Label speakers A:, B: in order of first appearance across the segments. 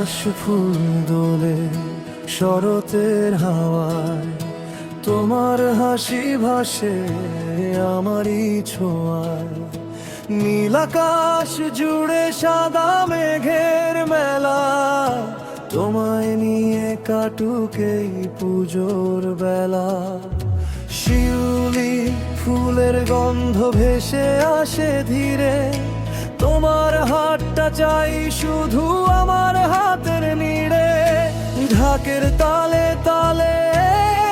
A: কাশ ফুল দোলে শরতের হাওয়ায়, তোমার হাসি ভাসে আমারই ছোঁয়ায়। নীল আকাশ জুড়ে সাদা মেঘের মেলা, তোমায় নিয়ে কাটুক এই পুজোর বেলা। শিউলি ফুলের গন্ধ ভেসে আসে ধীরে, তোমার হাতটা চাই শুধু আমার হাতের নিড়ে। ঢাকের তালে তালে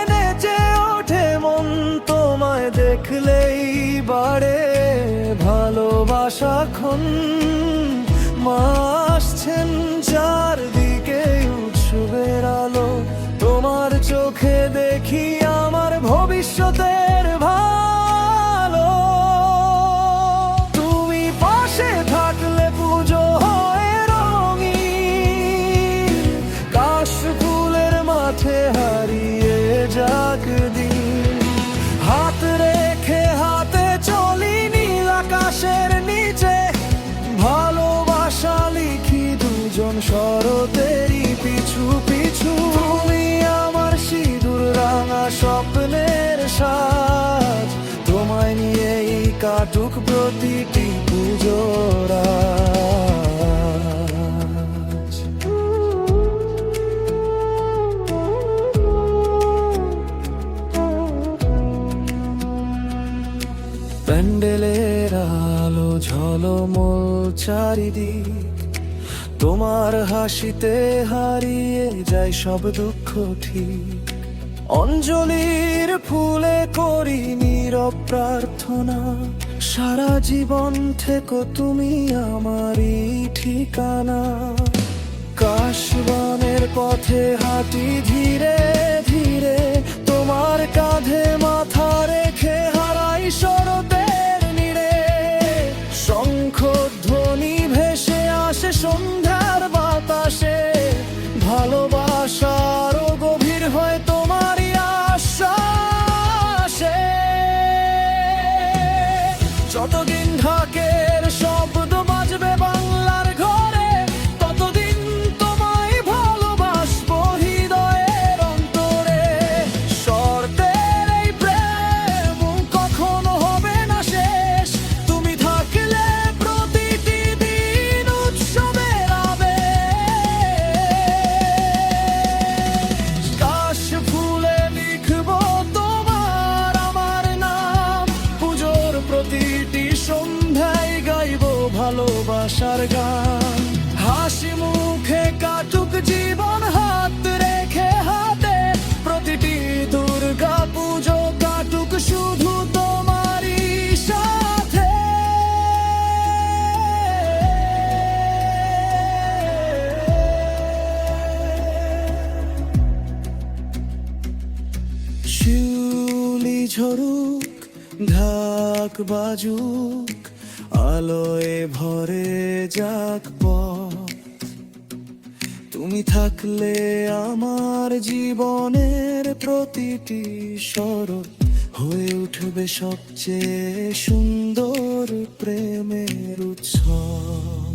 A: নেচে ওঠে মন, তোমায় দেখলেই বাড়ে ভালোবাসা ক্ষণ। মা আসছেন চারদিকে উৎসবের আলো, তোমার চোখে দেখি আমার ভবিষ্যতের ভালো। তুমি পাশে থাকলে পুজো হয় রঙিন, কাশ ফুলের মাঠে হারিয়ে যাক দিন। হাত রেখে হাতে চলি নীল আকাশের নিচে, ভালোবাসা লিখি দুজন শরতেরই পিছু পিছু। তুমি আমার সিঁদুর রাঙা স্বপ্নের সাজ, তোমায় নিয়েই কাটুক প্রতিটি পুজোর আজ। প্যান্ডেলের আলো ঝলমল চারিদিক, তোমার হাসিতে হারিয়ে যায় সব দুঃখ ঠিক। অঞ্জলির ফুলে করি নীরব প্রার্থনা, সারা জীবন থেকো তুমি আমারই ঠিকানা। কাশবনের পথে হাঁটি ধীরে ধীরে, তোমার কাঁধে মাথা রেখে হারাই শরতের নীড়ে। শঙ্খধ্বনি ভেসে আসে সন্ধ্যার বাতাসে, ভালোবাসা আরো গভীর হয় তোমারই আশ্বাসে। যতদিন ঢাকের শব্দ বাজবে বাংলার ঘরে, ততদিন তোমায় ভালোবাসবো হৃদয়ের অন্তরে। শর্তের এই প্রেম কখনো হবে না শেষ, তুমি থাকলে প্রতিটি দিন উৎসবের আবেশ। কাশ ফুলে লিখবো তোমার আমার নাম, পুজোর প্রতিটি সন্ধ্যায় গাইবো ভালোবাসার গান। হাসি মুখে কাটুক জীবন হাত রেখে হাতে, প্রতিটি দুর্গা পুজো কাটুক শুধু তোমারই সাথে। শিউলি ঝরুক ঢাক বাজুক, আলোয় ভরে যাক পথ। তুমি থাকলে আমার জীবনের প্রতিটি শরৎ হয়ে উঠবে সবচেয়ে সুন্দর প্রেমের উৎসব।